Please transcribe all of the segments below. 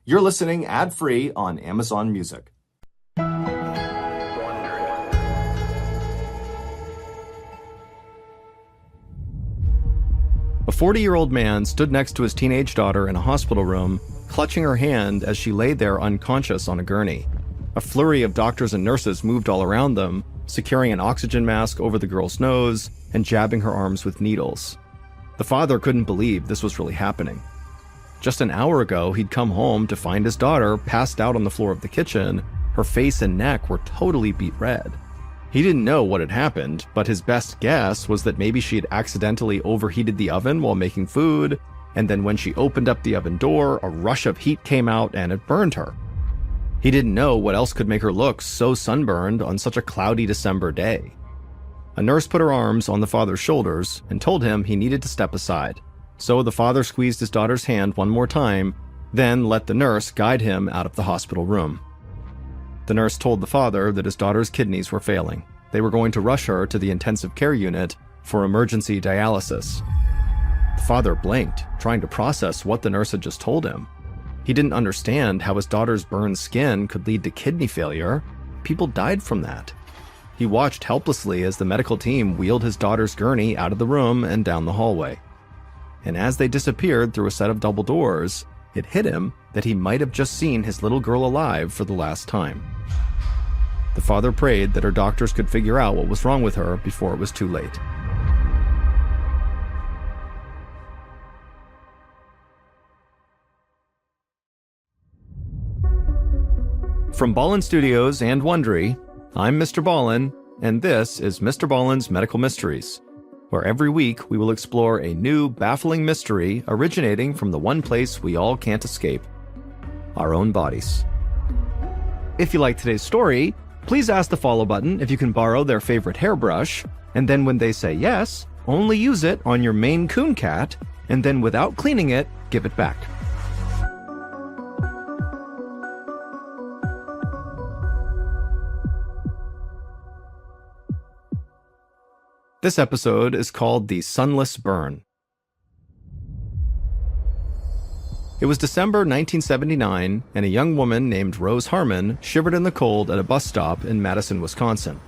You're listening ad-free on Amazon Music. A 40-year-old man stood next to his teenage daughter in a hospital room, clutching her hand as she lay there unconscious on a gurney. A flurry of doctors and nurses moved all around them, securing an oxygen mask over the girl's nose and jabbing her arms with needles. The father couldn't believe this was really happening. Just an hour ago, he'd come home to find his daughter passed out on the floor of the kitchen. Her face and neck were totally beet red. He didn't know what had happened, but his best guess was that maybe she had accidentally overheated the oven while making food, and then when she opened up the oven door, a rush of heat came out and it burned her. He didn't know what else could make her look so sunburned on such a cloudy December day. A nurse put her arms on the father's shoulders and told him he needed to step aside. So the father squeezed his daughter's hand one more time, then let the nurse guide him out of the hospital room. The nurse told the father that his daughter's kidneys were failing. They were going to rush her to the intensive care unit for emergency dialysis. The father blinked, trying to process what the nurse had just told him. He didn't understand how his daughter's burned skin could lead to kidney failure. People died from that. He watched helplessly as the medical team wheeled his daughter's gurney out of the room and down the hallway. And as they disappeared through a set of double doors, it hit him that he might have just seen his little girl alive for the last time. The father prayed that her doctors could figure out what was wrong with her before it was too late. From Mrballen Studios and Wondery, I'm Mr. Ballen, and this is Mr. Ballen's Medical Mysteries, where every week we will explore a new, baffling mystery originating from the one place we all can't escape, our own bodies. If you like today's story, please ask the follow button if you can borrow their favorite hairbrush, and then when they say yes, only use it on your Maine Coon cat, and then without cleaning it, give it back. This episode is called The Sunless Burn. It was December 1979, and a young woman named Rose Harmon shivered in the cold at a bus stop in Madison, Wisconsin.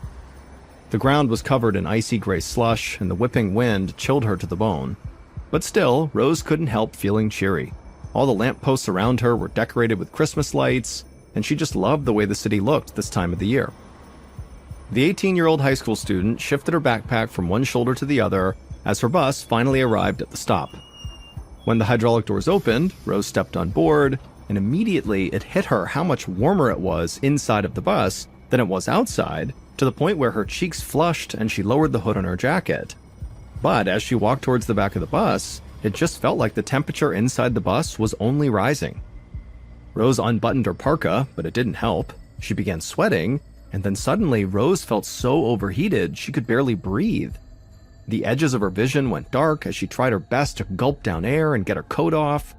The ground was covered in icy gray slush, and the whipping wind chilled her to the bone. But still, Rose couldn't help feeling cheery. All the lampposts around her were decorated with Christmas lights, and she just loved the way the city looked this time of the year. The 18-year-old high school student shifted her backpack from one shoulder to the other as her bus finally arrived at the stop. When the hydraulic doors opened, Rose stepped on board, and immediately it hit her how much warmer it was inside of the bus than it was outside, to the point where her cheeks flushed and she lowered the hood on her jacket. But as she walked towards the back of the bus, it just felt like the temperature inside the bus was only rising. Rose unbuttoned her parka, but it didn't help. She began sweating, and then suddenly Rose felt so overheated she could barely breathe. The edges of her vision went dark as she tried her best to gulp down air and get her coat off.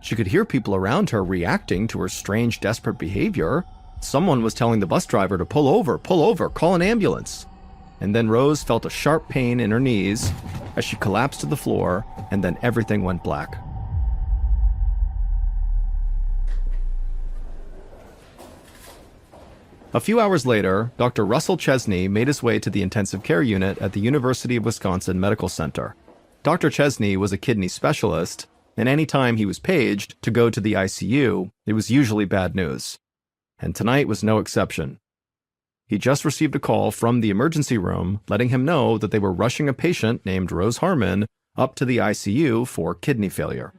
She could hear people around her reacting to her strange, desperate behavior. Someone was telling the bus driver to pull over, call an ambulance. And then Rose felt a sharp pain in her knees as she collapsed to the floor, and then everything went black. A few hours later, Dr. Russell Chesney made his way to the intensive care unit at the University of Wisconsin Medical Center. Dr. Chesney was a kidney specialist, and any time he was paged to go to the ICU, it was usually bad news. And tonight was no exception. He just received a call from the emergency room letting him know that they were rushing a patient named Rose Harmon up to the ICU for kidney failure.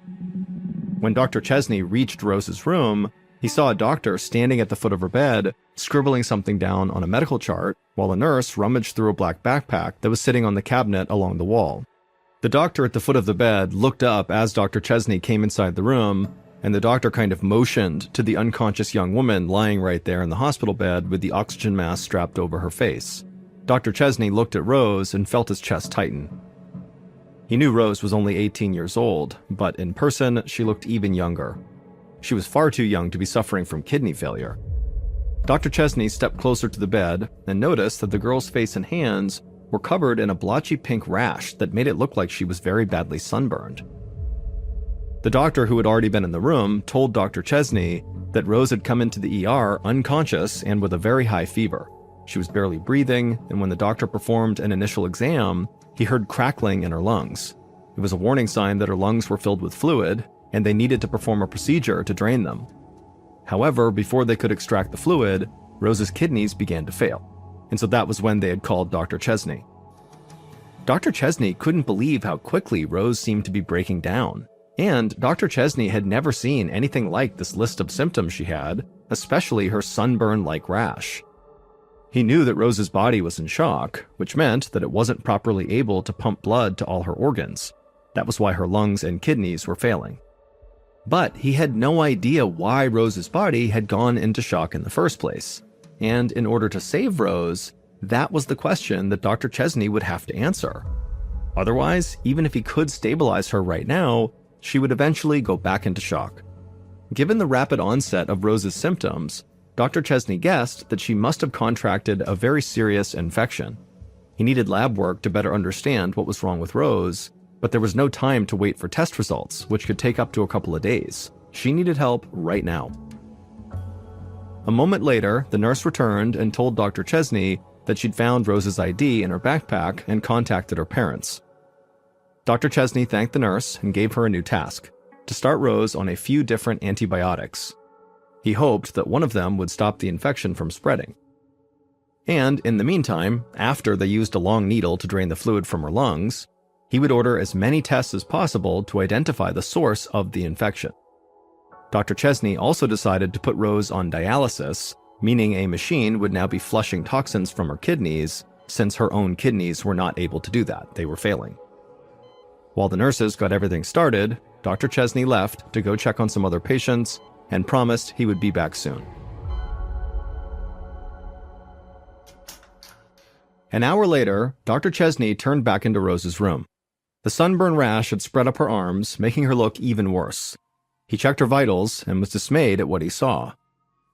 When Dr. Chesney reached Rose's room, he saw a doctor standing at the foot of her bed, scribbling something down on a medical chart, while a nurse rummaged through a black backpack that was sitting on the cabinet along the wall. The doctor at the foot of the bed looked up as Dr. Chesney came inside the room, and the doctor kind of motioned to the unconscious young woman lying right there in the hospital bed with the oxygen mask strapped over her face. Dr. Chesney looked at Rose and felt his chest tighten. He knew Rose was only 18 years old, but in person, she looked even younger. She was far too young to be suffering from kidney failure. Dr. Chesney stepped closer to the bed and noticed that the girl's face and hands were covered in a blotchy pink rash that made it look like she was very badly sunburned. The doctor who had already been in the room told Dr. Chesney that Rose had come into the ER unconscious and with a very high fever. She was barely breathing, and when the doctor performed an initial exam, he heard crackling in her lungs. It was a warning sign that her lungs were filled with fluid, and they needed to perform a procedure to drain them. However, before they could extract the fluid, Rose's kidneys began to fail, and so that was when they had called Dr. Chesney. Dr. Chesney couldn't believe how quickly Rose seemed to be breaking down, and Dr. Chesney had never seen anything like this list of symptoms she had, especially her sunburn-like rash. He knew that Rose's body was in shock, which meant that it wasn't properly able to pump blood to all her organs. That was why her lungs and kidneys were failing. But he had no idea why Rose's body had gone into shock in the first place. And in order to save Rose, that was the question that Dr. Chesney would have to answer. Otherwise, even if he could stabilize her right now, she would eventually go back into shock. Given the rapid onset of Rose's symptoms, Dr. Chesney guessed that she must have contracted a very serious infection. He needed lab work to better understand what was wrong with Rose, but there was no time to wait for test results, which could take up to a couple of days. She needed help right now. A moment later, the nurse returned and told Dr. Chesney that she'd found Rose's ID in her backpack and contacted her parents. Dr. Chesney thanked the nurse and gave her a new task: to start Rose on a few different antibiotics. He hoped that one of them would stop the infection from spreading. And in the meantime, after they used a long needle to drain the fluid from her lungs, he would order as many tests as possible to identify the source of the infection. Dr. Chesney also decided to put Rose on dialysis, meaning a machine would now be flushing toxins from her kidneys, since her own kidneys were not able to do that. They were failing. While the nurses got everything started, Dr. Chesney left to go check on some other patients and promised he would be back soon. An hour later, Dr. Chesney turned back into Rose's room. The sunburn rash had spread up her arms, making her look even worse. He checked her vitals and was dismayed at what he saw.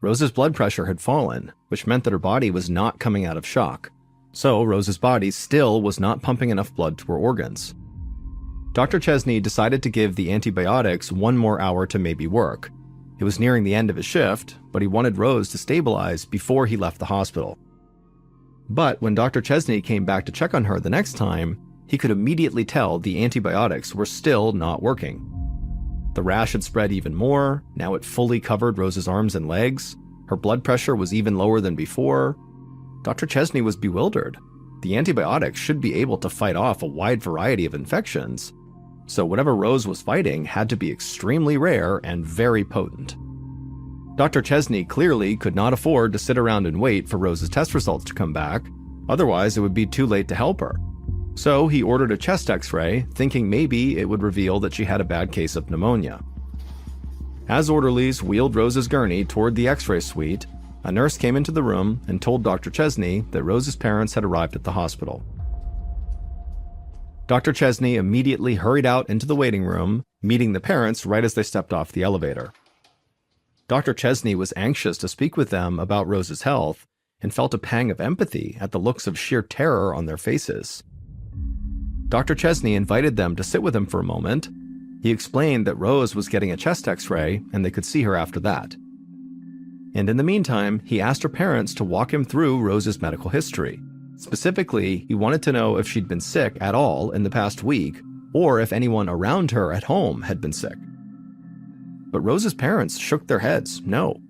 Rose's blood pressure had fallen, which meant that her body was not coming out of shock. So Rose's body still was not pumping enough blood to her organs. Dr. Chesney decided to give the antibiotics one more hour to maybe work. It was nearing the end of his shift, but he wanted Rose to stabilize before he left the hospital. But when Dr. Chesney came back to check on her the next time, he could immediately tell the antibiotics were still not working. The rash had spread even more. Now it fully covered Rose's arms and legs. Her blood pressure was even lower than before. Dr. Chesney was bewildered. The antibiotics should be able to fight off a wide variety of infections, so whatever Rose was fighting had to be extremely rare and very potent. Dr. Chesney clearly could not afford to sit around and wait for Rose's test results to come back, otherwise it would be too late to help her. So he ordered a chest x-ray, thinking maybe it would reveal that she had a bad case of pneumonia. As orderlies wheeled Rose's gurney toward the x-ray suite, a nurse came into the room and told Dr. Chesney that Rose's parents had arrived at the hospital. Dr. Chesney immediately hurried out into the waiting room, meeting the parents right as they stepped off the elevator. Dr. Chesney was anxious to speak with them about Rose's health and felt a pang of empathy at the looks of sheer terror on their faces. Dr. Chesney invited them to sit with him for a moment. He explained that Rose was getting a chest x-ray and they could see her after that. And in the meantime, he asked her parents to walk him through Rose's medical history. Specifically, he wanted to know if she'd been sick at all in the past week, or if anyone around her at home had been sick. But Rose's parents shook their heads, no.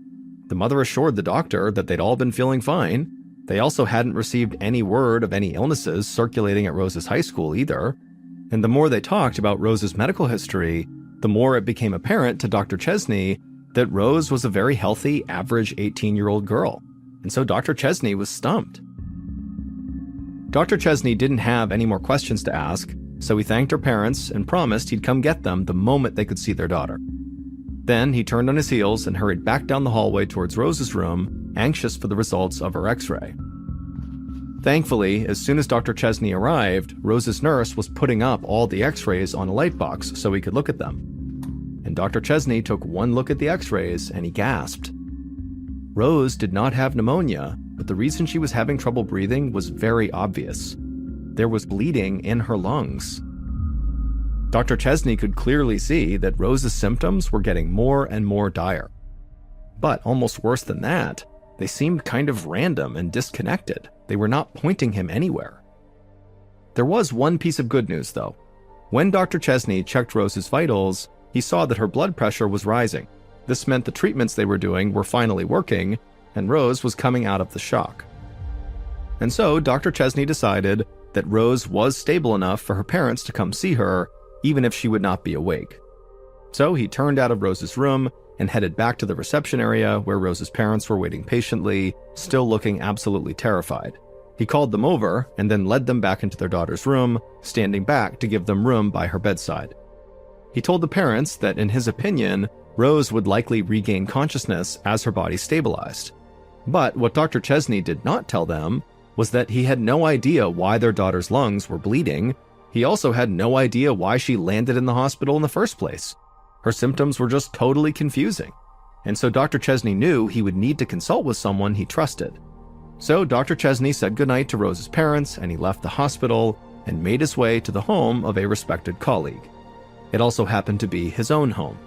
The mother assured the doctor that they'd all been feeling fine. They also hadn't received any word of any illnesses circulating at Rose's high school either. And the more they talked about Rose's medical history, the more it became apparent to Dr. Chesney that Rose was a very healthy, average 18-year-old girl. And so Dr. Chesney was stumped. Dr. Chesney didn't have any more questions to ask, so he thanked her parents and promised he'd come get them the moment they could see their daughter. Then he turned on his heels and hurried back down the hallway towards Rose's room, anxious for the results of her x-ray. Thankfully, as soon as Dr. Chesney arrived, Rose's nurse was putting up all the x-rays on a light box so he could look at them. And Dr. Chesney took one look at the x-rays and he gasped. Rose did not have pneumonia, but the reason she was having trouble breathing was very obvious. There was bleeding in her lungs. Dr. Chesney could clearly see that Rose's symptoms were getting more and more dire. But almost worse than that, they seemed kind of random and disconnected. They were not pointing him anywhere. There was one piece of good news, though. When Dr. Chesney checked Rose's vitals, he saw that her blood pressure was rising. This meant the treatments they were doing were finally working, and Rose was coming out of the shock. And so Dr. Chesney decided that Rose was stable enough for her parents to come see her, even if she would not be awake. So he turned out of Rose's room and headed back to the reception area where Rose's parents were waiting patiently, still looking absolutely terrified. He called them over and then led them back into their daughter's room, standing back to give them room by her bedside. He told the parents that in his opinion, Rose would likely regain consciousness as her body stabilized. But what Dr. Chesney did not tell them was that he had no idea why their daughter's lungs were bleeding. He also had no idea why she landed in the hospital in the first place. Her symptoms were just totally confusing. And so Dr. Chesney knew he would need to consult with someone he trusted. So Dr. Chesney said goodnight to Rose's parents and he left the hospital and made his way to the home of a respected colleague. It also happened to be his own home.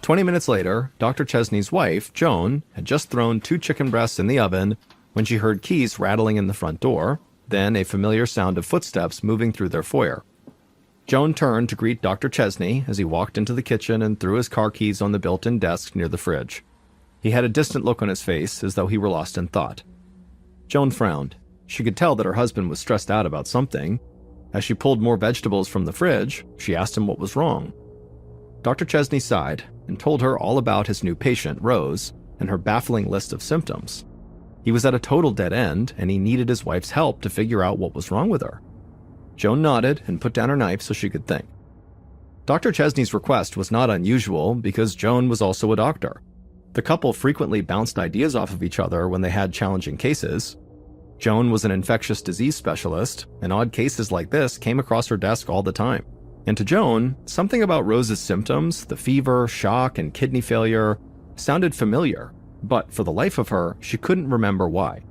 20 minutes later, Dr. Chesney's wife, Joan, had just thrown 2 chicken breasts in the oven when she heard keys rattling in the front door, then a familiar sound of footsteps moving through their foyer. Joan turned to greet Dr. Chesney as he walked into the kitchen and threw his car keys on the built-in desk near the fridge. He had a distant look on his face, as though he were lost in thought. Joan frowned. She could tell that her husband was stressed out about something. As she pulled more vegetables from the fridge, she asked him what was wrong. Dr. Chesney sighed and told her all about his new patient, Rose, and her baffling list of symptoms. He was at a total dead end, and he needed his wife's help to figure out what was wrong with her. Joan nodded and put down her knife so she could think. Dr. Chesney's request was not unusual because Joan was also a doctor. The couple frequently bounced ideas off of each other when they had challenging cases. Joan was an infectious disease specialist, and odd cases like this came across her desk all the time. And to Joan, something about Rose's symptoms, the fever, shock, and kidney failure, sounded familiar, but for the life of her, she couldn't remember why.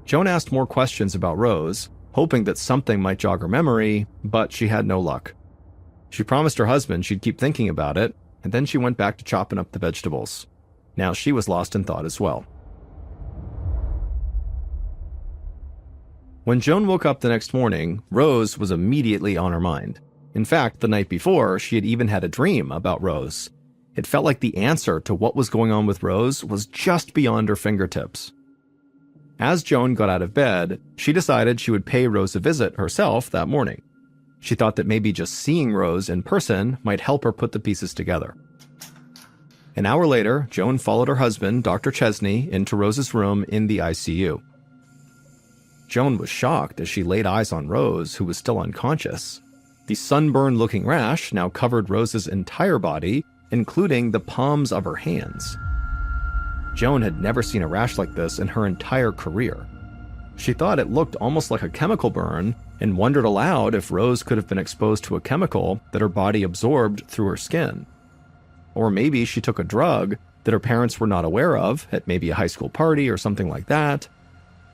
Joan asked more questions about Rose, hoping that something might jog her memory, but she had no luck. She promised her husband she'd keep thinking about it, and then she went back to chopping up the vegetables. Now she was lost in thought as well. When Joan woke up the next morning, Rose was immediately on her mind. In fact, the night before, she had even had a dream about Rose. It felt like the answer to what was going on with Rose was just beyond her fingertips. As Joan got out of bed, she decided she would pay Rose a visit herself that morning. She thought that maybe just seeing Rose in person might help her put the pieces together. An hour later, Joan followed her husband, Dr. Chesney, into Rose's room in the ICU. Joan was shocked as she laid eyes on Rose, who was still unconscious. The sunburned-looking rash now covered Rose's entire body, including the palms of her hands. Joan had never seen a rash like this in her entire career. She thought it looked almost like a chemical burn and wondered aloud if Rose could have been exposed to a chemical that her body absorbed through her skin. Or maybe she took a drug that her parents were not aware of at maybe a high school party or something like that.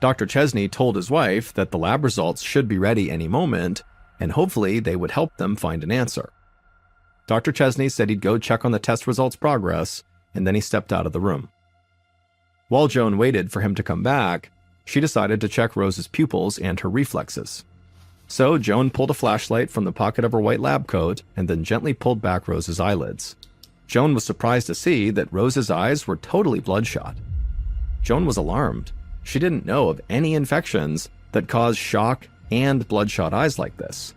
Dr. Chesney told his wife that the lab results should be ready any moment, and hopefully they would help them find an answer. Dr. Chesney said he'd go check on the test results' progress, and then he stepped out of the room. While Joan waited for him to come back, she decided to check Rose's pupils and her reflexes. So Joan pulled a flashlight from the pocket of her white lab coat and then gently pulled back Rose's eyelids. Joan was surprised to see that Rose's eyes were totally bloodshot. Joan was alarmed. She didn't know of any infections that caused shock and bloodshot eyes like this.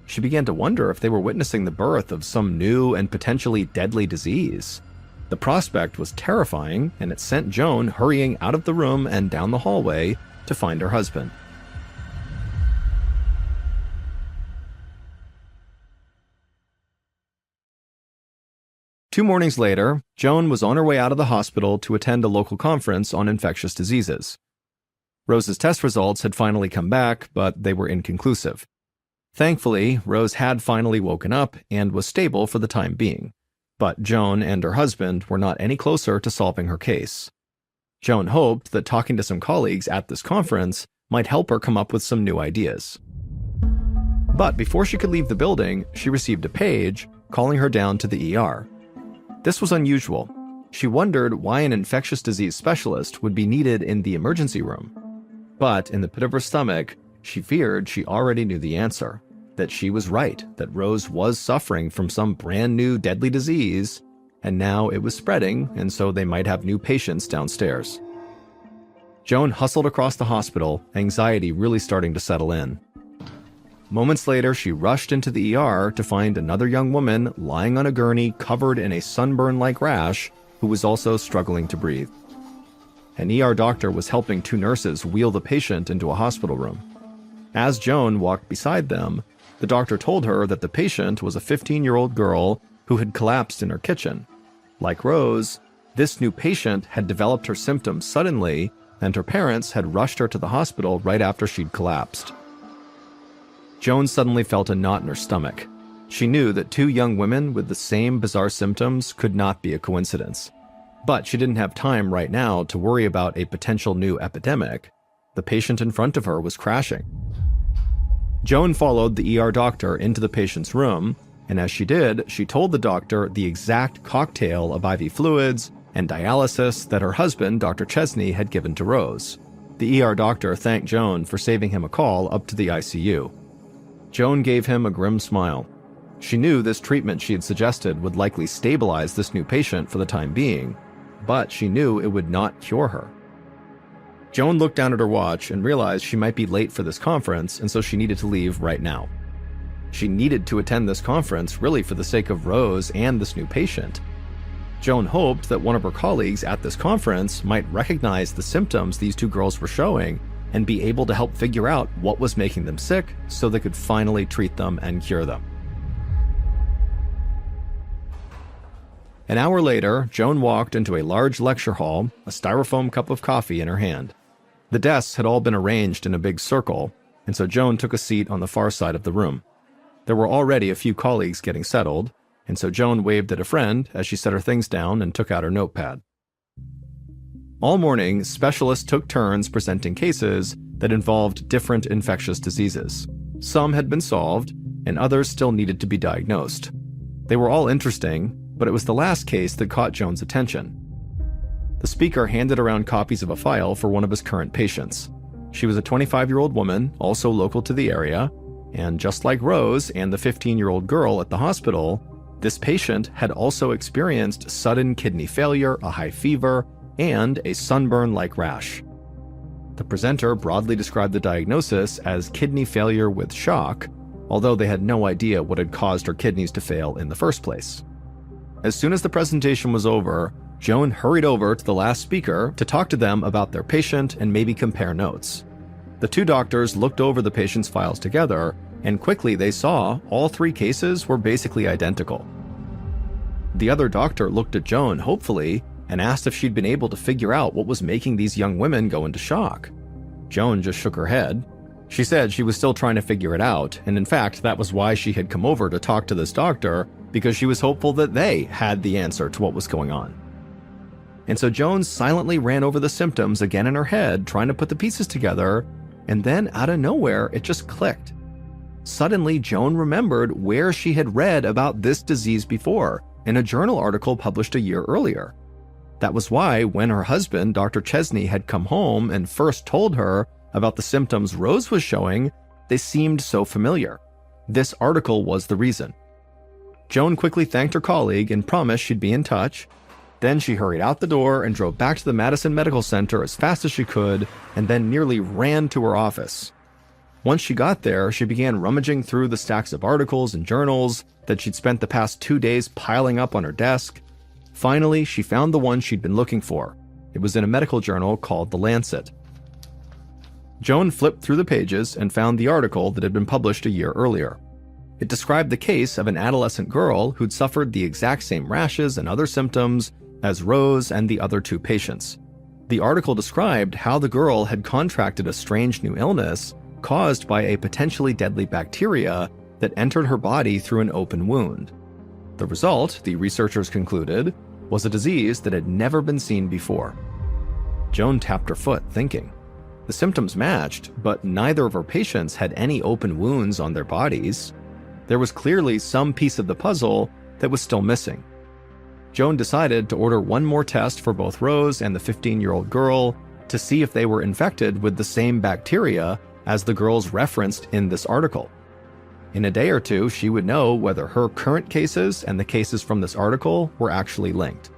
She began to wonder if they were witnessing the birth of some new and potentially deadly disease. The prospect was terrifying, and it sent Joan hurrying out of the room and down the hallway to find her husband. Two mornings later, Joan was on her way out of the hospital to attend a local conference on infectious diseases. Rose's test results had finally come back, but they were inconclusive. Thankfully, Rose had finally woken up and was stable for the time being. But Joan and her husband were not any closer to solving her case. Joan hoped that talking to some colleagues at this conference might help her come up with some new ideas. But before she could leave the building, she received a page calling her down to the ER. This was unusual. She wondered why an infectious disease specialist would be needed in the emergency room. But in the pit of her stomach, she feared she already knew the answer, that she was right, that Rose was suffering from some brand new deadly disease, and now it was spreading, and so they might have new patients downstairs. Joan hustled across the hospital, anxiety really starting to settle in. Moments later, she rushed into the ER to find another young woman lying on a gurney covered in a sunburn-like rash who was also struggling to breathe. An ER doctor was helping two nurses wheel the patient into a hospital room. As Joan walked beside them, the doctor told her that the patient was a 15-year-old girl who had collapsed in her kitchen. Like Rose, this new patient had developed her symptoms suddenly, and her parents had rushed her to the hospital right after she'd collapsed. Joan suddenly felt a knot in her stomach. She knew that two young women with the same bizarre symptoms could not be a coincidence. But she didn't have time right now to worry about a potential new epidemic. The patient in front of her was crashing. Joan followed the ER doctor into the patient's room, and as she did, she told the doctor the exact cocktail of IV fluids and dialysis that her husband, Dr. Chesney, had given to Rose. The ER doctor thanked Joan for saving him a call up to the ICU. Joan gave him a grim smile. She knew this treatment she had suggested would likely stabilize this new patient for the time being, but she knew it would not cure her. Joan looked down at her watch and realized she might be late for this conference, and so she needed to leave right now. She needed to attend this conference really for the sake of Rose and this new patient. Joan hoped that one of her colleagues at this conference might recognize the symptoms these two girls were showing and be able to help figure out what was making them sick so they could finally treat them and cure them. An hour later, Joan walked into a large lecture hall, a styrofoam cup of coffee in her hand. The desks had all been arranged in a big circle, and so Joan took a seat on the far side of the room. There were already a few colleagues getting settled, and so Joan waved at a friend as she set her things down and took out her notepad. All morning, specialists took turns presenting cases that involved different infectious diseases. Some had been solved, and others still needed to be diagnosed. They were all interesting, but it was the last case that caught Joan's attention. The speaker handed around copies of a file for one of his current patients. She was a 25-year-old woman, also local to the area, and just like Rose and the 15-year-old girl at the hospital, this patient had also experienced sudden kidney failure, a high fever, and a sunburn-like rash. The presenter broadly described the diagnosis as kidney failure with shock, although they had no idea what had caused her kidneys to fail in the first place. As soon as the presentation was over, Joan hurried over to the last speaker to talk to them about their patient and maybe compare notes. The two doctors looked over the patient's files together, and quickly they saw all three cases were basically identical. The other doctor looked at Joan hopefully and asked if she'd been able to figure out what was making these young women go into shock. Joan just shook her head. She said she was still trying to figure it out, and in fact, that was why she had come over to talk to this doctor, because she was hopeful that they had the answer to what was going on. And so Joan silently ran over the symptoms again in her head, trying to put the pieces together, and then out of nowhere, it just clicked. Suddenly, Joan remembered where she had read about this disease before, in a journal article published a year earlier. That was why, when her husband, Dr. Chesney, had come home and first told her about the symptoms Rose was showing, they seemed so familiar. This article was the reason. Joan quickly thanked her colleague and promised she'd be in touch. Then she hurried out the door and drove back to the Madison Medical Center as fast as she could, and then nearly ran to her office. Once she got there, she began rummaging through the stacks of articles and journals that she'd spent the past 2 days piling up on her desk. Finally, she found the one she'd been looking for. It was in a medical journal called The Lancet. Joan flipped through the pages and found the article that had been published a year earlier. It described the case of an adolescent girl who'd suffered the exact same rashes and other symptoms as Rose and the other two patients. The article described how the girl had contracted a strange new illness caused by a potentially deadly bacteria that entered her body through an open wound. The result, the researchers concluded, was a disease that had never been seen before. Joan tapped her foot, thinking. The symptoms matched, but neither of her patients had any open wounds on their bodies. There was clearly some piece of the puzzle that was still missing. Joan decided to order one more test for both Rose and the 15-year-old girl to see if they were infected with the same bacteria as the girls referenced in this article. In a day or two, she would know whether her current cases and the cases from this article were actually linked.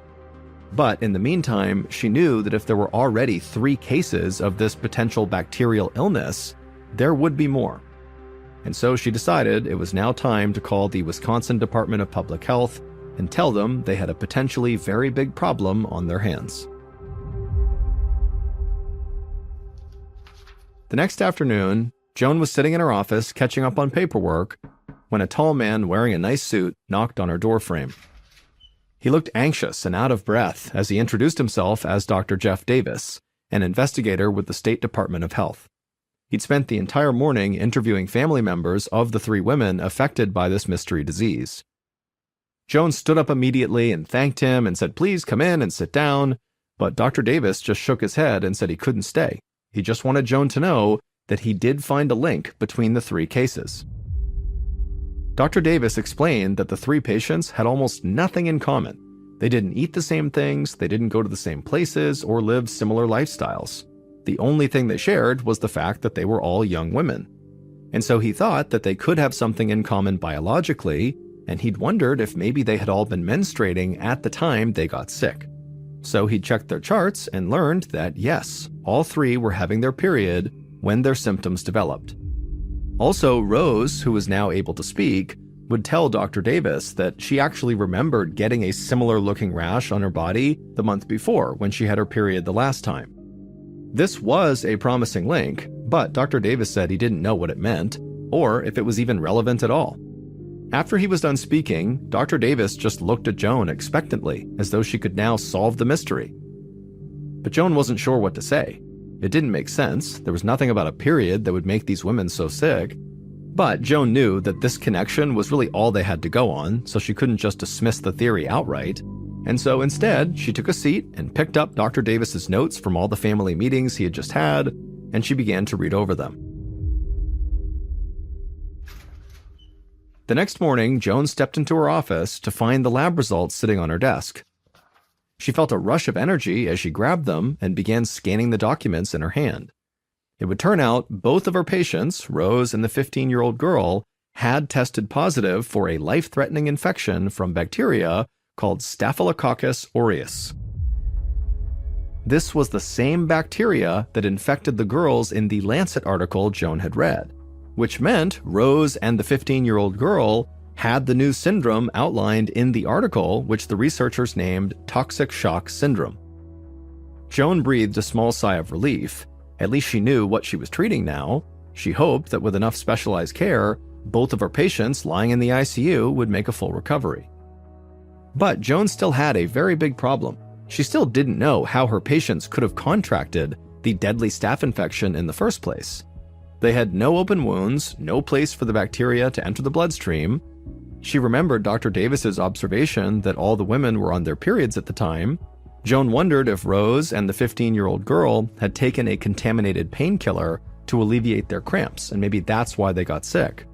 But in the meantime, she knew that if there were already 3 cases of this potential bacterial illness, there would be more. And so she decided it was now time to call the Wisconsin Department of Public Health and tell them they had a potentially very big problem on their hands. The next afternoon, Joan was sitting in her office catching up on paperwork when a tall man wearing a nice suit knocked on her doorframe. He looked anxious and out of breath as he introduced himself as Dr. Jeff Davis, an investigator with the State Department of Health. He'd spent the entire morning interviewing family members of the 3 women affected by this mystery disease. Joan stood up immediately and thanked him and said, "Please come in and sit down," but Dr. Davis just shook his head and said he couldn't stay. He just wanted Joan to know that he did find a link between the 3 cases. Dr. Davis explained that the 3 patients had almost nothing in common. They didn't eat the same things, they didn't go to the same places, or live similar lifestyles. The only thing they shared was the fact that they were all young women. And so he thought that they could have something in common biologically, and he'd wondered if maybe they had all been menstruating at the time they got sick. So he checked their charts and learned that yes, all 3 were having their period when their symptoms developed. Also, Rose, who was now able to speak, would tell Dr. Davis that she actually remembered getting a similar looking rash on her body the month before when she had her period the last time. This was a promising link, but Dr. Davis said he didn't know what it meant, or if it was even relevant at all. After he was done speaking, Dr. Davis just looked at Joan expectantly, as though she could now solve the mystery. But Joan wasn't sure what to say. It didn't make sense. There was nothing about a period that would make these women so sick. But Joan knew that this connection was really all they had to go on, so she couldn't just dismiss the theory outright. And so instead, she took a seat and picked up Dr. Davis's notes from all the family meetings he had just had, and she began to read over them. The next morning, Joan stepped into her office to find the lab results sitting on her desk. She felt a rush of energy as she grabbed them and began scanning the documents in her hand. It would turn out both of her patients, Rose and the 15-year-old girl, had tested positive for a life-threatening infection from bacteria called Staphylococcus aureus. This was the same bacteria that infected the girls in the Lancet article Joan had read, which meant Rose and the 15-year-old girl had the new syndrome outlined in the article, which the researchers named toxic shock syndrome. Joan breathed a small sigh of relief. At least she knew what she was treating now. She hoped that with enough specialized care, both of her patients lying in the ICU would make a full recovery. But Joan still had a very big problem. She still didn't know how her patients could have contracted the deadly staph infection in the first place. They had no open wounds, no place for the bacteria to enter the bloodstream. She remembered Dr. Davis's observation that all the women were on their periods at the time. Joan wondered if Rose and the 15-year-old girl had taken a contaminated painkiller to alleviate their cramps, and maybe that's why they got sick.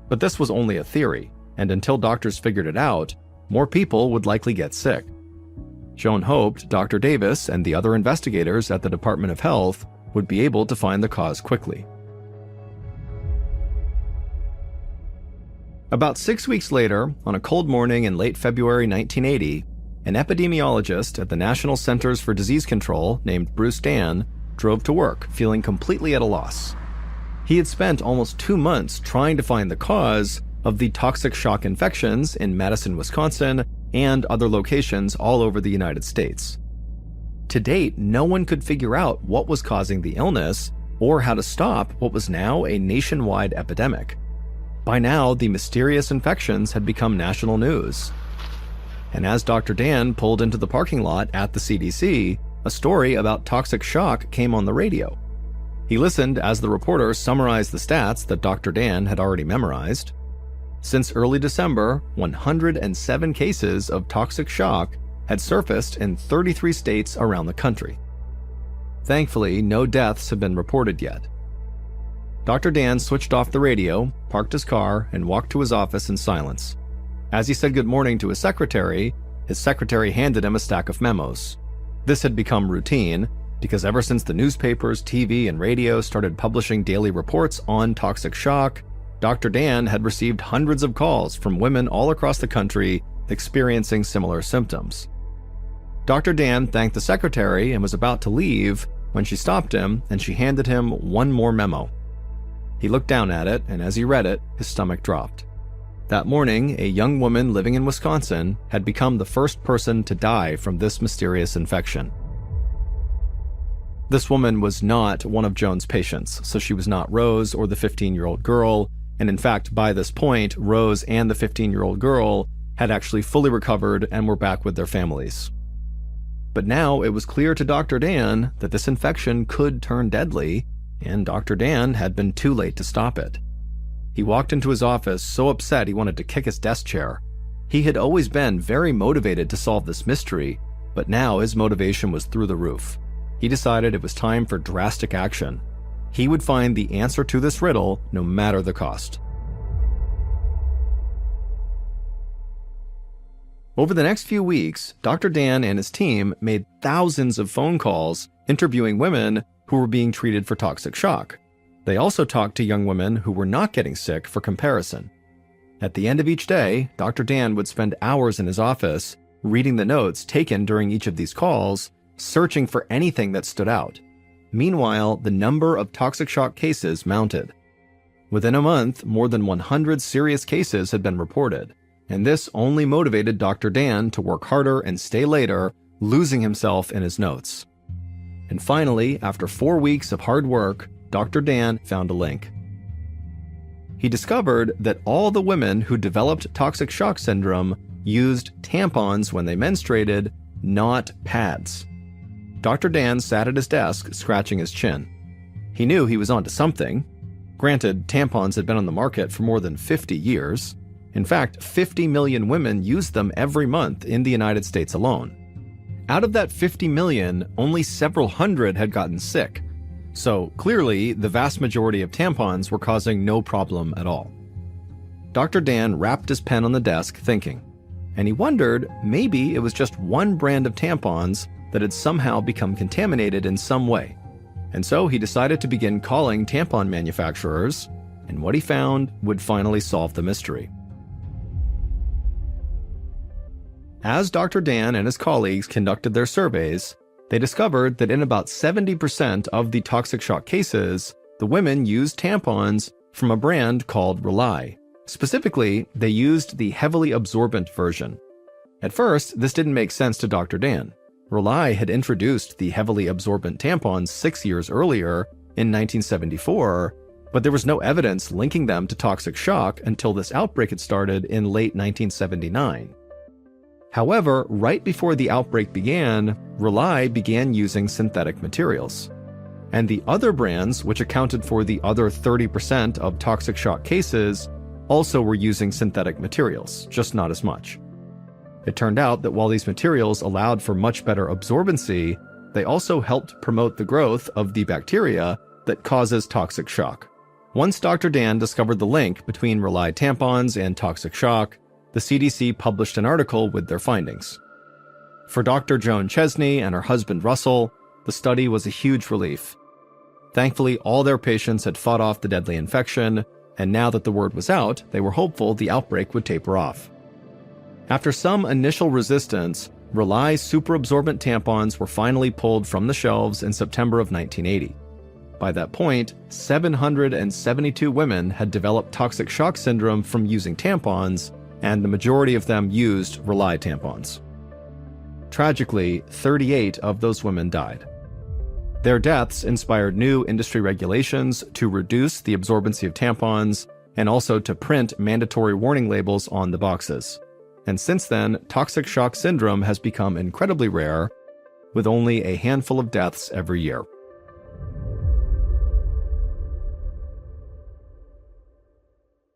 But this was only a theory, and until doctors figured it out, more people would likely get sick. Joan hoped Dr. Davis and the other investigators at the Department of Health would be able to find the cause quickly. About 6 weeks later, on a cold morning in late February 1980, an epidemiologist at the National Centers for Disease Control named Bruce Dan drove to work, feeling completely at a loss. He had spent almost 2 months trying to find the cause of the toxic shock infections in Madison, Wisconsin, and other locations all over the United States. To date, no one could figure out what was causing the illness or how to stop what was now a nationwide epidemic. By now, the mysterious infections had become national news. And as Dr. Dan pulled into the parking lot at the CDC, a story about toxic shock came on the radio. He listened as the reporter summarized the stats that Dr. Dan had already memorized. Since early December, 107 cases of toxic shock had surfaced in 33 states around the country. Thankfully, no deaths have been reported yet. Dr. Dan switched off the radio, parked his car, and walked to his office in silence. As he said good morning to his secretary handed him a stack of memos. This had become routine, because ever since the newspapers, TV, and radio started publishing daily reports on toxic shock, Dr. Dan had received hundreds of calls from women all across the country experiencing similar symptoms. Dr. Dan thanked the secretary and was about to leave when she stopped him and she handed him one more memo. He looked down at it, and as he read it, his stomach dropped. That morning, a young woman living in Wisconsin had become the first person to die from this mysterious infection. This woman was not one of Joan's patients, so she was not Rose or the 15-year-old girl, and in fact, by this point, Rose and the 15-year-old girl had actually fully recovered and were back with their families. But now it was clear to Dr. Dan that this infection could turn deadly, and Dr. Dan had been too late to stop it. He walked into his office so upset he wanted to kick his desk chair. He had always been very motivated to solve this mystery, but now his motivation was through the roof. He decided it was time for drastic action. He would find the answer to this riddle no matter the cost. Over the next few weeks, Dr. Dan and his team made thousands of phone calls interviewing women who were being treated for toxic shock. They also talked to young women who were not getting sick for comparison. At the end of each day, Dr. Dan would spend hours in his office reading the notes taken during each of these calls, searching for anything that stood out. Meanwhile, the number of toxic shock cases mounted. Within a month, more than 100 serious cases had been reported, and this only motivated Dr. Dan to work harder and stay later, losing himself in his notes. And finally, after 4 weeks of hard work, Dr. Dan found a link. He discovered that all the women who developed toxic shock syndrome used tampons when they menstruated, not pads. Dr. Dan sat at his desk, scratching his chin. He knew he was onto something. Granted, tampons had been on the market for more than 50 years. In fact, 50 million women used them every month in the United States alone. Out of that 50 million, only several hundred had gotten sick. So clearly, the vast majority of tampons were causing no problem at all. Dr. Dan rapped his pen on the desk, thinking, and he wondered maybe it was just one brand of tampons that had somehow become contaminated in some way. And so he decided to begin calling tampon manufacturers, and what he found would finally solve the mystery. As Dr. Dan and his colleagues conducted their surveys, they discovered that in about 70% of the toxic shock cases, the women used tampons from a brand called Rely. Specifically, they used the heavily absorbent version. At first, this didn't make sense to Dr. Dan. Rely had introduced the heavily absorbent tampons 6 years earlier, in 1974, but there was no evidence linking them to toxic shock until this outbreak had started in late 1979. However, right before the outbreak began, Rely began using synthetic materials. And the other brands, which accounted for the other 30% of toxic shock cases, also were using synthetic materials, just not as much. It turned out that while these materials allowed for much better absorbency, they also helped promote the growth of the bacteria that causes toxic shock. Once Dr. Dan discovered the link between Rely tampons and toxic shock, the CDC published an article with their findings. For Dr. Joan Chesney and her husband Russell, the study was a huge relief. Thankfully, all their patients had fought off the deadly infection, and now that the word was out, they were hopeful the outbreak would taper off. After some initial resistance, Rely superabsorbent tampons were finally pulled from the shelves in September of 1980. By that point, 772 women had developed toxic shock syndrome from using tampons, and the majority of them used Rely tampons. Tragically, 38 of those women died. Their deaths inspired new industry regulations to reduce the absorbency of tampons and also to print mandatory warning labels on the boxes. And since then, toxic shock syndrome has become incredibly rare, with only a handful of deaths every year.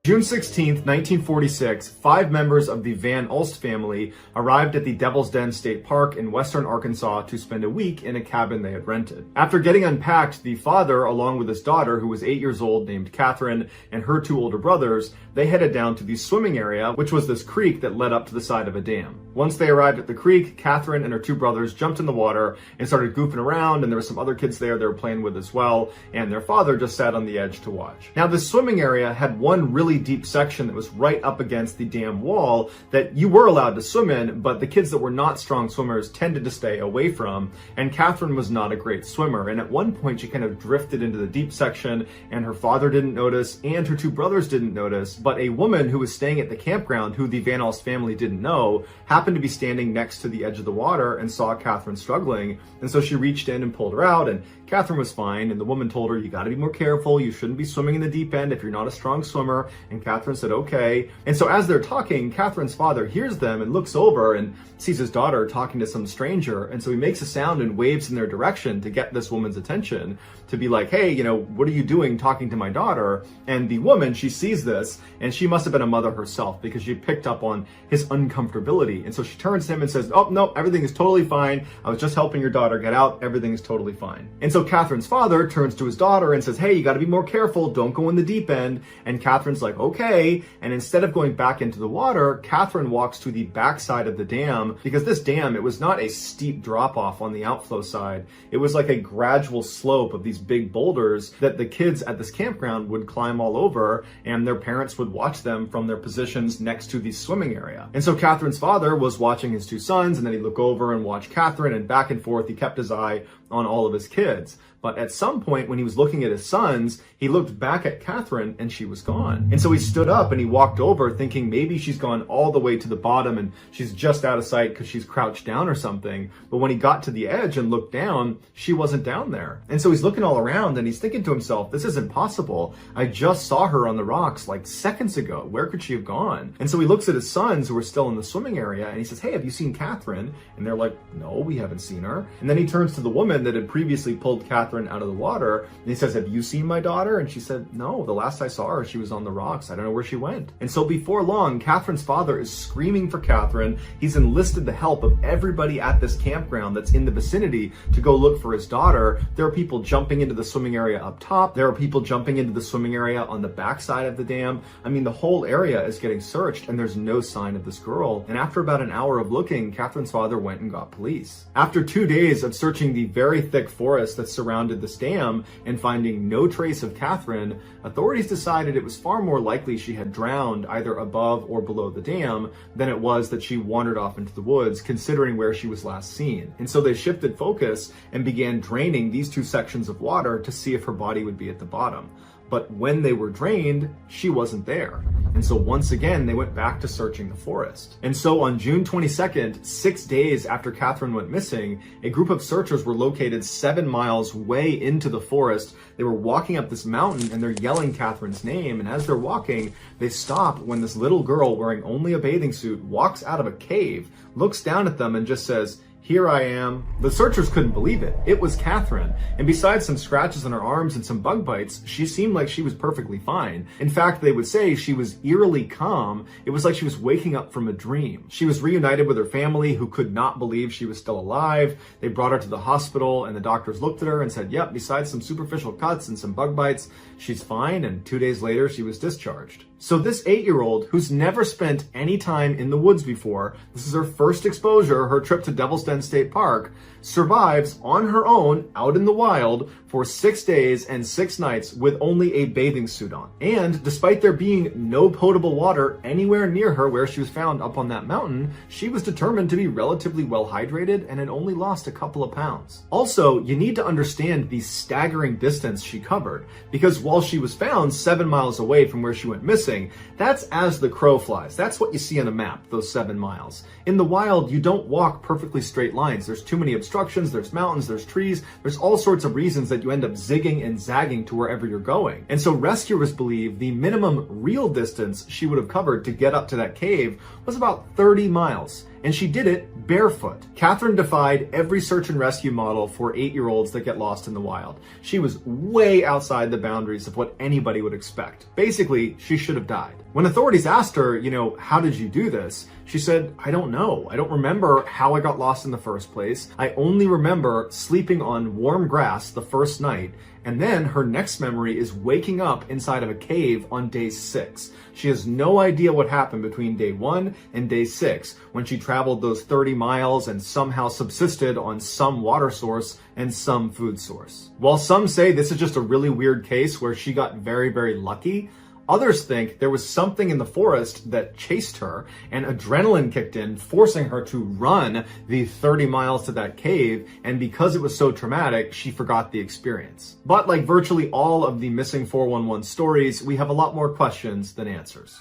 June 16th, 1946, 5 members of the Van Ulst family arrived at the Devil's Den State Park in western Arkansas to spend a week in a cabin they had rented. After getting unpacked, the father, along with his daughter, who was 8 years old, named Catherine, and her 2 older brothers, they headed down to the swimming area, which was this creek that led up to the side of a dam. Once they arrived at the creek, Catherine and her 2 brothers jumped in the water and started goofing around, and there were some other kids there they were playing with as well, and their father just sat on the edge to watch. Now, this swimming area had one really deep section that was right up against the dam wall that you were allowed to swim in, but the kids that were not strong swimmers tended to stay away from, and Catherine was not a great swimmer, and at one point she kind of drifted into the deep section, and her father didn't notice, and her 2 brothers didn't notice, but a woman who was staying at the campground, who the Van Ulst family didn't know, happened to be standing next to the edge of the water and saw Catherine struggling, and so she reached in and pulled her out, and Catherine was fine, and the woman told her, you gotta be more careful, you shouldn't be swimming in the deep end if you're not a strong swimmer, and Catherine said, okay. And so as they're talking, Catherine's father hears them and looks over and sees his daughter talking to some stranger, and so he makes a sound and waves in their direction to get this woman's attention, to be like, hey, what are you doing talking to my daughter? And the woman, she sees this, and she must have been a mother herself, because she picked up on his uncomfortability, and so she turns to him and says, oh, no, everything is totally fine, I was just helping your daughter get out, everything is totally fine. And so Catherine's father turns to his daughter and says, hey, you gotta be more careful, don't go in the deep end, and Catherine's like, okay, and instead of going back into the water, Catherine walks to the backside of the dam, because this dam, it was not a steep drop-off on the outflow side, it was like a gradual slope of these big boulders that the kids at this campground would climb all over, and their parents would watch them from their positions next to the swimming area. And so Catherine's father was watching his 2 sons, and then he'd look over and watch Catherine, and back and forth, he kept his eye on all of his kids. But at some point when he was looking at his sons, he looked back at Catherine and she was gone. And so he stood up and he walked over thinking maybe she's gone all the way to the bottom and she's just out of sight because she's crouched down or something. But when he got to the edge and looked down, she wasn't down there. And so he's looking all around and he's thinking to himself, this isn't possible. I just saw her on the rocks like seconds ago. Where could she have gone? And so he looks at his sons who are still in the swimming area and he says, hey, have you seen Catherine? And they're like, no, we haven't seen her. And then he turns to the woman that had previously pulled Catherine out of the water and he says, have you seen my daughter? And she said, no, the last I saw her, she was on the rocks. I don't know where she went. And so before long, Catherine's father is screaming for Catherine. He's enlisted the help of everybody at this campground that's in the vicinity to go look for his daughter. There are people jumping into the swimming area up top. There are people jumping into the swimming area on the backside of the dam. I mean, the whole area is getting searched and there's no sign of this girl. And after about an hour of looking, Catherine's father went and got police. After 2 days of searching the very thick forest that surrounded this dam and finding no trace of Catherine, authorities decided it was far more likely she had drowned either above or below the dam than it was that she wandered off into the woods, considering where she was last seen. And so they shifted focus and began draining these 2 sections of water to see if her body would be at the bottom. But when they were drained, she wasn't there. And so once again, they went back to searching the forest. And so on June 22nd, 6 days after Catherine went missing, a group of searchers were located 7 miles way into the forest. They were walking up this mountain and they're yelling Catherine's name. And as they're walking, they stop when this little girl wearing only a bathing suit walks out of a cave, looks down at them and just says, here I am. The searchers couldn't believe it. It was Catherine. And besides some scratches on her arms and some bug bites, she seemed like she was perfectly fine. In fact, they would say she was eerily calm. It was like she was waking up from a dream. She was reunited with her family, who could not believe she was still alive. They brought her to the hospital and the doctors looked at her and said, yep, besides some superficial cuts and some bug bites, she's fine. And 2 days later, she was discharged. So this 8-year-old who's never spent any time in the woods before, this is her first exposure, her trip to Devil's Den State Park, survives on her own out in the wild for 6 days and 6 nights with only a bathing suit on. And despite there being no potable water anywhere near her where she was found up on that mountain, she was determined to be relatively well hydrated and had only lost a couple of pounds. Also, you need to understand the staggering distance she covered, because while she was found 7 miles away from where she went missing, that's as the crow flies. That's what you see on a map, those 7 miles. In the wild, you don't walk perfectly straight lines. There's too many obstructions, there's mountains, there's trees, there's all sorts of reasons that you end up zigging and zagging to wherever you're going. And so rescuers believe the minimum real distance she would have covered to get up to that cave was about 30 miles. And she did it barefoot. Catherine defied every search and rescue model for 8-year-olds that get lost in the wild. She was way outside the boundaries of what anybody would expect. Basically, she should have died. When authorities asked her, how did you do this? She said, I don't know. I don't remember how I got lost in the first place. I only remember sleeping on warm grass the first night. And then her next memory is waking up inside of a cave on day 6. She has no idea what happened between day 1 and day 6 when she traveled those 30 miles and somehow subsisted on some water source and some food source. While some say this is just a really weird case where she got very, very lucky, others think there was something in the forest that chased her and adrenaline kicked in, forcing her to run the 30 miles to that cave, and because it was so traumatic, she forgot the experience. But like virtually all of the missing 411 stories, we have a lot more questions than answers.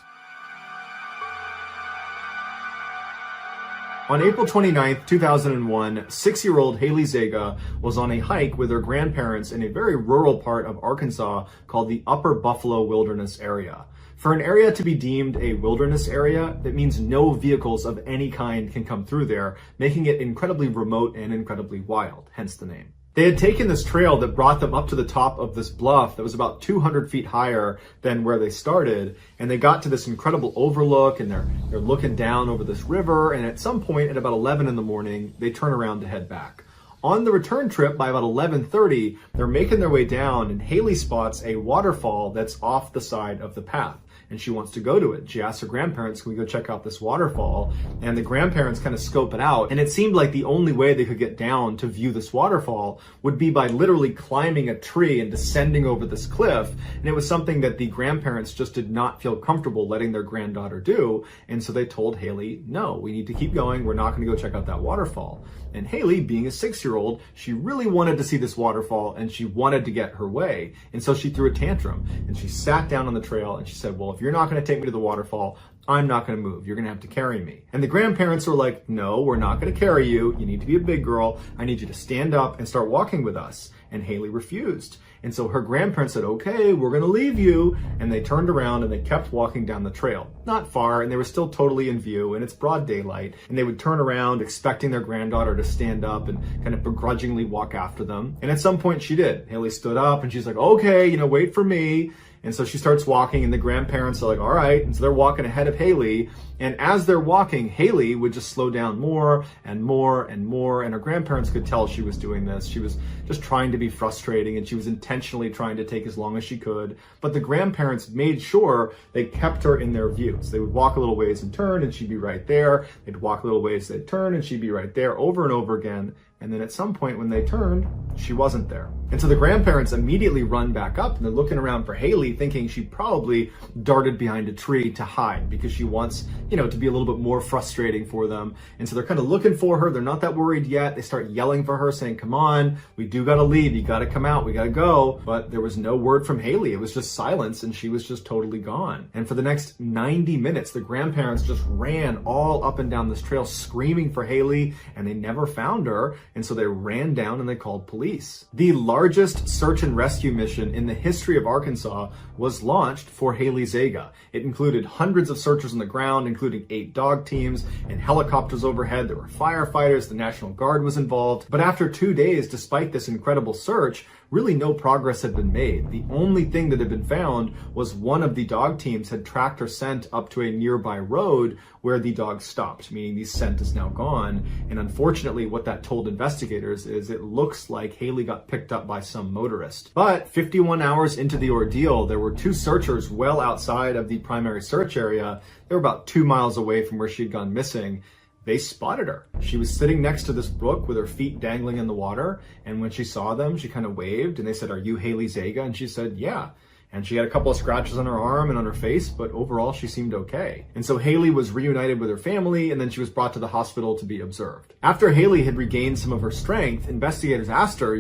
On April 29th, 2001, 6-year-old Haley Zega was on a hike with her grandparents in a very rural part of Arkansas called the Upper Buffalo Wilderness Area. For an area to be deemed a wilderness area, that means no vehicles of any kind can come through there, making it incredibly remote and incredibly wild, hence the name. They had taken this trail that brought them up to the top of this bluff that was about 200 feet higher than where they started, and they got to this incredible overlook, and they're looking down over this river, and at some point at about 11 in the morning, they turn around to head back. On the return trip, by about 11:30, they're making their way down, and Haley spots a waterfall that's off the side of the path, and she wants to go to it. She asks her grandparents, can we go check out this waterfall? And the grandparents kind of scope it out, and it seemed like the only way they could get down to view this waterfall would be by literally climbing a tree and descending over this cliff, and it was something that the grandparents just did not feel comfortable letting their granddaughter do, and so they told Haley, no, we need to keep going, we're not going to go check out that waterfall. And Haley, being a 6-year-old, she really wanted to see this waterfall and she wanted to get her way. And so she threw a tantrum and she sat down on the trail and she said, well, if you're not going to take me to the waterfall, I'm not going to move. You're going to have to carry me. And the grandparents were like, no, we're not going to carry you. You need to be a big girl. I need you to stand up and start walking with us. And Haley refused. And so her grandparents said, okay, we're going to leave you. And they turned around and they kept walking down the trail. Not far, and they were still totally in view, and it's broad daylight. And they would turn around expecting their granddaughter to stand up and kind of begrudgingly walk after them. And at some point she did. Haley stood up and she's like, okay, wait for me. And so she starts walking, and the grandparents are like, all right. And so they're walking ahead of Haley. And as they're walking, Haley would just slow down more and more and more. And her grandparents could tell she was doing this. She was just trying to be frustrating, and she was intentionally trying to take as long as she could. But the grandparents made sure they kept her in their view. So they would walk a little ways and turn, and she'd be right there. They'd walk a little ways, they'd turn, and she'd be right there over and over again. And then at some point when they turned, she wasn't there. And so the grandparents immediately run back up, and they're looking around for Haley, thinking she probably darted behind a tree to hide because she wants, to be a little bit more frustrating for them. And so they're kind of looking for her. They're not that worried yet. They start yelling for her, saying, come on, we do got to leave. You got to come out. We got to go. But there was no word from Haley. It was just silence, and she was just totally gone. And for the next 90 minutes, the grandparents just ran all up and down this trail screaming for Haley, and they never found her. And so they ran down and they called police. The largest search and rescue mission in the history of Arkansas was launched for Haley Zega. It included hundreds of searchers on the ground, including 8 dog teams and helicopters overhead. There were firefighters, the National Guard was involved. But after 2 days, despite this incredible search, really no progress had been made. The only thing that had been found was one of the dog teams had tracked her scent up to a nearby road where the dog stopped, meaning the scent is now gone. And unfortunately, what that told investigators is it looks like Haley got picked up by some motorist. But 51 hours into the ordeal, there were 2 searchers well outside of the primary search area. They were about 2 miles away from where she'd gone missing. They spotted her. She was sitting next to this brook with her feet dangling in the water. And when she saw them, she kind of waved and they said, are you Haley Zega? And she said, yeah. And she had a couple of scratches on her arm and on her face, but overall she seemed okay. And so Haley was reunited with her family, and then she was brought to the hospital to be observed. After Haley had regained some of her strength, investigators asked her,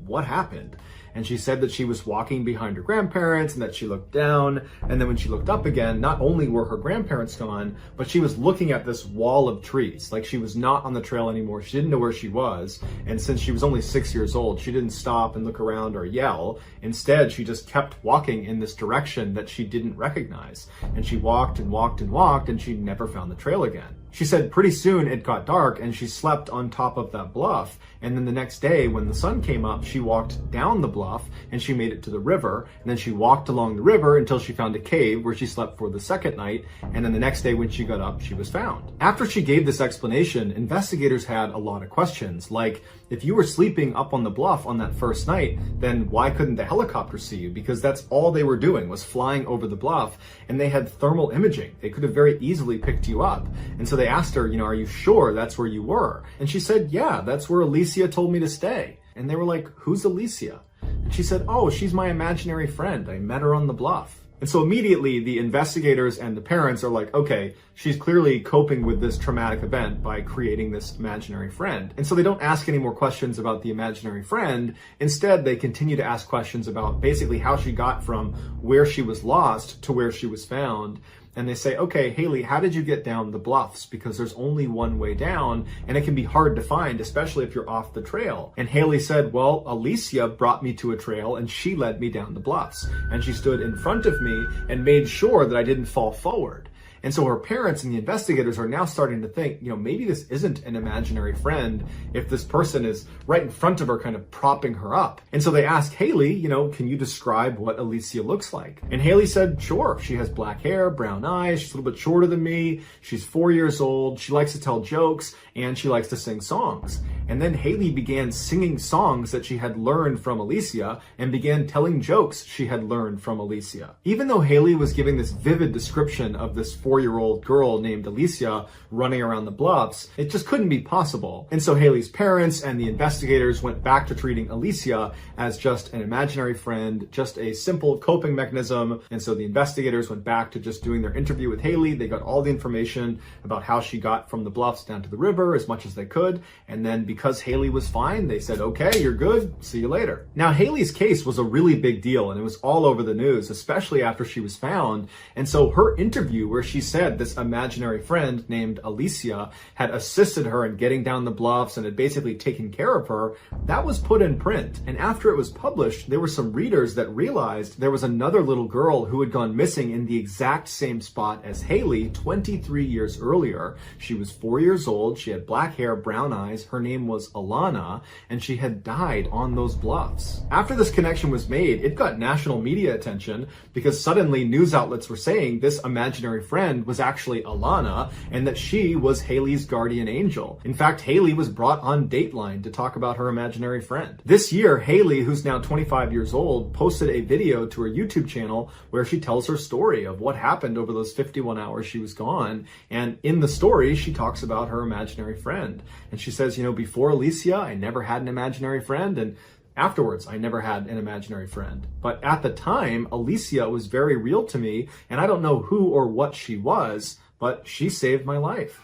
what happened? And she said that she was walking behind her grandparents and that she looked down. And then when she looked up again, not only were her grandparents gone, but she was looking at this wall of trees. Like she was not on the trail anymore. She didn't know where she was. And since she was only 6 years old, she didn't stop and look around or yell. Instead, she just kept walking in this direction that she didn't recognize. And she walked and walked and walked, and she never found the trail again. She said pretty soon it got dark and she slept on top of that bluff. And then the next day when the sun came up, she walked down the bluff and she made it to the river. And then she walked along the river until she found a cave where she slept for the second night. And then the next day when she got up, she was found. After she gave this explanation, investigators had a lot of questions. Like, if you were sleeping up on the bluff on that first night, then why couldn't the helicopter see you? Because that's all they were doing, was flying over the bluff, and they had thermal imaging. They could have very easily picked you up. And so they asked her, are you sure that's where you were? And she said, yeah, that's where Alicia told me to stay. And they were like, who's Alicia? And she said, oh, she's my imaginary friend. I met her on the bluff. And so immediately the investigators and the parents are like, okay, she's clearly coping with this traumatic event by creating this imaginary friend. And so they don't ask any more questions about the imaginary friend. Instead, they continue to ask questions about basically how she got from where she was lost to where she was found. And they say, okay, Haley, how did you get down the bluffs? Because there's only one way down and it can be hard to find, especially if you're off the trail. And Haley said, well, Alicia brought me to a trail and she led me down the bluffs. And she stood in front of me and made sure that I didn't fall forward. And so her parents and the investigators are now starting to think, maybe this isn't an imaginary friend if this person is right in front of her, kind of propping her up. And so they asked Haley, can you describe what Alicia looks like? And Haley said, sure. She has black hair, brown eyes. She's a little bit shorter than me. She's 4 years old. She likes to tell jokes and she likes to sing songs. And then Haley began singing songs that she had learned from Alicia and began telling jokes she had learned from Alicia. Even though Haley was giving this vivid description of this 4-year-old girl named Alicia running around the bluffs, it just couldn't be possible. And so Haley's parents and the investigators went back to treating Alicia as just an imaginary friend, just a simple coping mechanism. And so the investigators went back to just doing their interview with Haley. They got all the information about how she got from the bluffs down to the river as much as they could. And then because Haley was fine, they said, okay, you're good. See you later. Now, Haley's case was a really big deal and it was all over the news, especially after she was found. And so her interview where she said this imaginary friend named Alicia had assisted her in getting down the bluffs and had basically taken care of her, that was put in print. And after it was published, there were some readers that realized there was another little girl who had gone missing in the exact same spot as Haley 23 years earlier. She was 4 years old. She had black hair, brown eyes. Her name was Alana, and she had died on those bluffs. After this connection was made, it got national media attention because suddenly news outlets were saying this imaginary friend was actually Alana and that she was Haley's guardian angel. In fact, Haley was brought on Dateline to talk about her imaginary friend. This year, Haley, who's now 25 years old, posted a video to her YouTube channel where she tells her story of what happened over those 51 hours she was gone. And in the story, she talks about her imaginary friend. And she says, before Alicia, I never had an imaginary friend, and afterwards, I never had an imaginary friend. But at the time, Alicia was very real to me, and I don't know who or what she was, but she saved my life.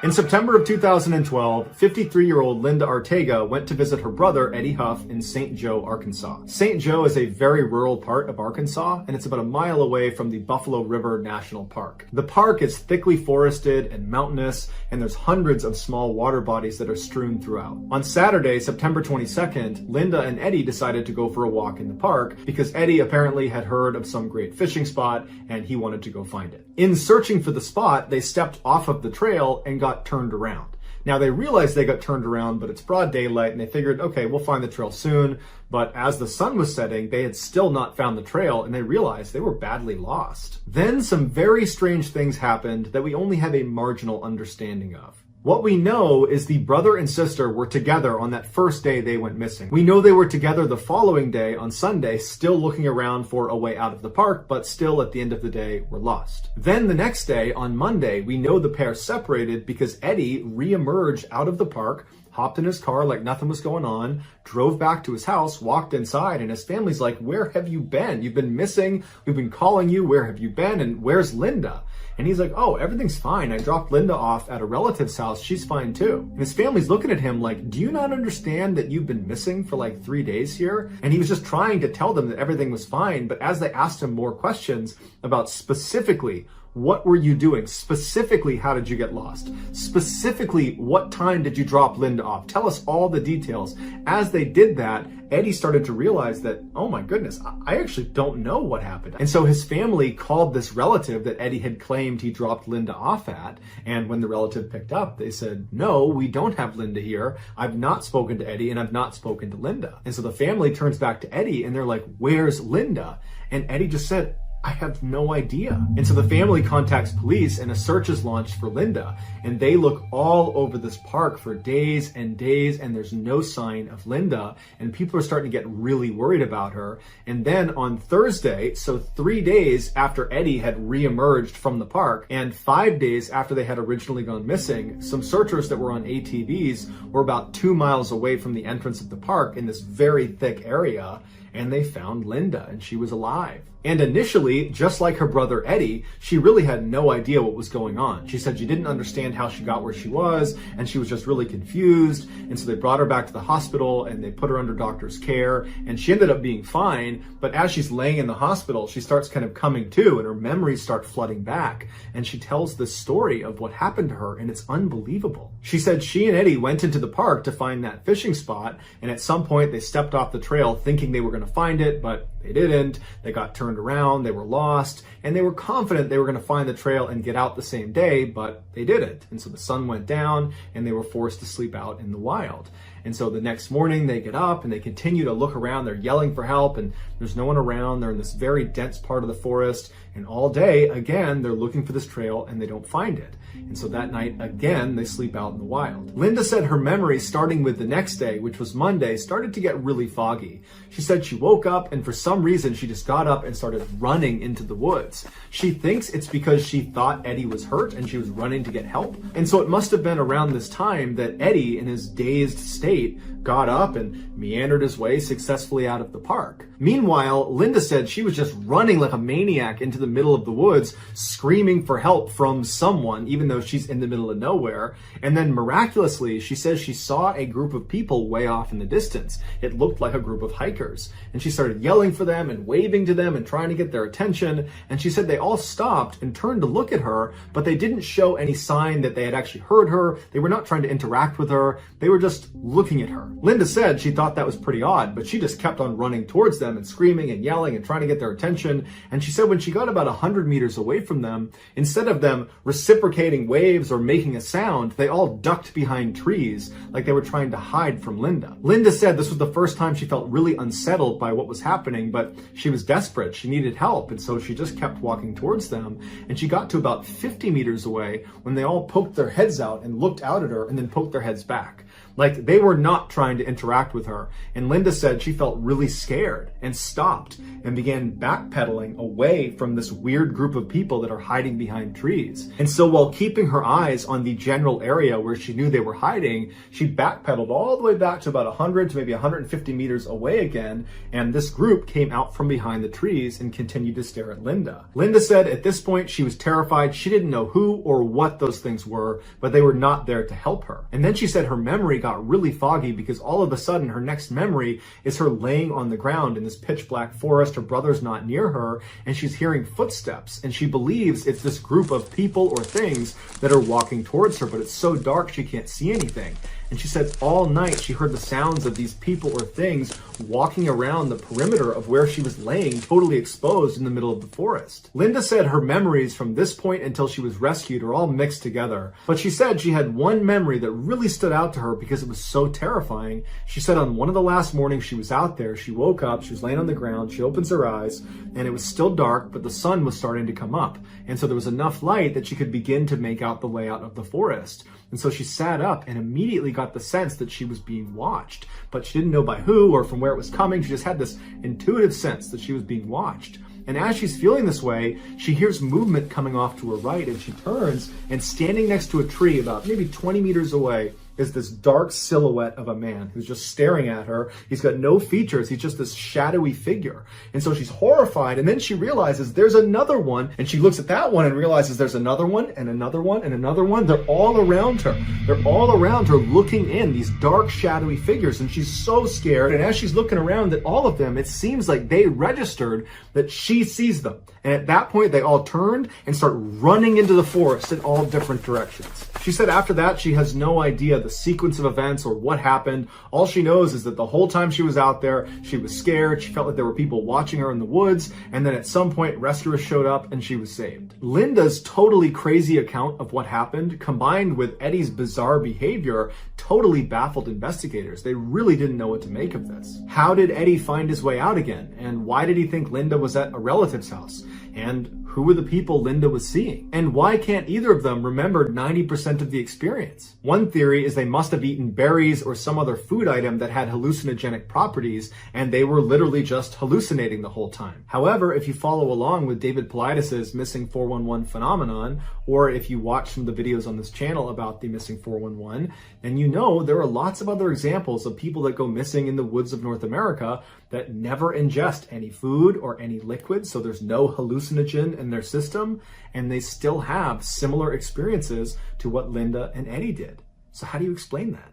In September of 2012, 53-year-old Linda Ortega went to visit her brother, Eddie Huff, in St. Joe, Arkansas. St. Joe is a very rural part of Arkansas, and it's about a mile away from the Buffalo River National Park. The park is thickly forested and mountainous, and there's hundreds of small water bodies that are strewn throughout. On Saturday, September 22nd, Linda and Eddie decided to go for a walk in the park because Eddie apparently had heard of some great fishing spot, and he wanted to go find it. In searching for the spot, they stepped off of the trail and got turned around. Now they realized they got turned around, but it's broad daylight and they figured, okay, we'll find the trail soon. But as the sun was setting, they had still not found the trail and they realized they were badly lost. Then some very strange things happened that we only have a marginal understanding of. What we know is the brother and sister were together on that first day they went missing. We know they were together the following day on Sunday, still looking around for a way out of the park, but still at the end of the day were lost. Then the next day on Monday, we know the pair separated because Eddie re-emerged out of the park, hopped in his car like nothing was going on, drove back to his house, walked inside, and his family's like, "Where have you been? You've been missing. We've been calling you. Where have you been? And where's Linda?" And he's like, "Oh, everything's fine. I dropped Linda off at a relative's house. She's fine too." And his family's looking at him like, "Do you not understand that you've been missing for like 3 days here?" And he was just trying to tell them that everything was fine. But as they asked him more questions about specifically, what were you doing? Specifically, how did you get lost? Specifically, what time did you drop Linda off? Tell us all the details. As they did that, Eddie started to realize that, oh my goodness, I actually don't know what happened. And so his family called this relative that Eddie had claimed he dropped Linda off at. And when the relative picked up, they said, "No, we don't have Linda here. I've not spoken to Eddie and I've not spoken to Linda." And so the family turns back to Eddie and they're like, "Where's Linda?" And Eddie just said, "I have no idea." And so the family contacts police and a search is launched for Linda. And they look all over this park for days and there's no sign of Linda. And people are starting to get really worried about her. And then on Thursday, so 3 days after Eddie had re-emerged from the park and 5 days after they had originally gone missing, some searchers that were on ATVs were about 2 miles away from the entrance of the park in this very thick area. And they found Linda and she was alive. And initially, just like her brother Eddie, she really had no idea what was going on. She said she didn't understand how she got where she was, and she was just really confused. And so they brought her back to the hospital and they put her under doctor's care, and she ended up being fine. But as she's laying in the hospital, she starts kind of coming to, and her memories start flooding back. And she tells this story of what happened to her, and it's unbelievable. She said she and Eddie went into the park to find that fishing spot, and at some point they stepped off the trail thinking they were going to find it, but they didn't. They got turned around, they were lost, and they were confident they were going to find the trail and get out the same day, but they didn't. And so the sun went down and they were forced to sleep out in the wild. And so the next morning they get up and they continue to look around. They're yelling for help and there's no one around. They're in this very dense part of the forest, and all day, again, they're looking for this trail and they don't find it. And so that night, again, they sleep out in the wild. Linda said her memory, starting with the next day, which was Monday, started to get really foggy. She said she woke up and for some reason she just got up and started running into the woods. She thinks it's because she thought Eddie was hurt and she was running to get help. And so it must have been around this time that Eddie, in his dazed state, got up and meandered his way successfully out of the park. Meanwhile, Linda said she was just running like a maniac into the middle of the woods, screaming for help from someone, even though she's in the middle of nowhere. And then miraculously, she says she saw a group of people way off in the distance. It looked like a group of hikers. And she started yelling for them and waving to them and trying to get their attention. And she said they all stopped and turned to look at her, but they didn't show any sign that they had actually heard her. They were not trying to interact with her. They were just looking at her. Linda said she thought that was pretty odd, but she just kept on running towards them and screaming and yelling and trying to get their attention. And she said when she got about 100 meters away from them, instead of them reciprocating waves or making a sound, they all ducked behind trees like they were trying to hide from Linda. Linda said this was the first time she felt really unsettled by what was happening, but she was desperate. She needed help, and so she just kept walking towards them. And she got to about 50 meters away when they all poked their heads out and looked out at her and then poked their heads back. Like they were not trying to interact with her. And Linda said she felt really scared and stopped and began backpedaling away from this weird group of people that are hiding behind trees. And so while keeping her eyes on the general area where she knew they were hiding, she backpedaled all the way back to about 100 to maybe 150 meters away again. And this group came out from behind the trees and continued to stare at Linda. Linda said at this point she was terrified. She didn't know who or what those things were, but they were not there to help her. And then she said her memory got really foggy because all of a sudden her next memory is her laying on the ground in this pitch black forest. Her brother's not near her and she's hearing footsteps, and she believes it's this group of people or things that are walking towards her, but it's so dark she can't see anything. And she said all night she heard the sounds of these people or things walking around the perimeter of where she was laying, totally exposed in the middle of the forest. Linda said her memories from this point until she was rescued are all mixed together, but she said she had one memory that really stood out to her because it was so terrifying. She said on one of the last mornings she was out there, she woke up, she was laying on the ground, she opens her eyes, and it was still dark, but the sun was starting to come up. And so there was enough light that she could begin to make out the layout of the forest. And so she sat up and immediately got the sense that she was being watched, but she didn't know by who or from where it was coming. She just had this intuitive sense that she was being watched. And as she's feeling this way, she hears movement coming off to her right, and she turns, and standing next to a tree about maybe 20 meters away is this dark silhouette of a man who's just staring at her. He's got no features. He's just this shadowy figure. And so she's horrified. And then she realizes there's another one. And she looks at that one and realizes there's another one and another one and another one. They're all around her. They're all around her looking in, these dark, shadowy figures. And she's so scared. And as she's looking around at all of them, it seems like they registered that she sees them. And at that point, they all turned and start running into the forest in all different directions. She said after that, she has no idea the sequence of events or what happened. All she knows is that the whole time she was out there, she was scared. She felt like there were people watching her in the woods. And then at some point, rescuers showed up and she was saved. Linda's totally crazy account of what happened, combined with Eddie's bizarre behavior, totally baffled investigators. They really didn't know what to make of this. How did Eddie find his way out again? And why did he think Linda was at a relative's house? And who were the people Linda was seeing? And why can't either of them remember 90% of the experience? One theory is they must have eaten berries or some other food item that had hallucinogenic properties, and they were literally just hallucinating the whole time. However, if you follow along with David Paulides' missing 411 phenomenon, or if you watch some of the videos on this channel about the missing 411, then you know there are lots of other examples of people that go missing in the woods of North America that never ingest any food or any liquid, so there's no hallucinogen in their system, and they still have similar experiences to what Linda and Eddie did. So how do you explain that?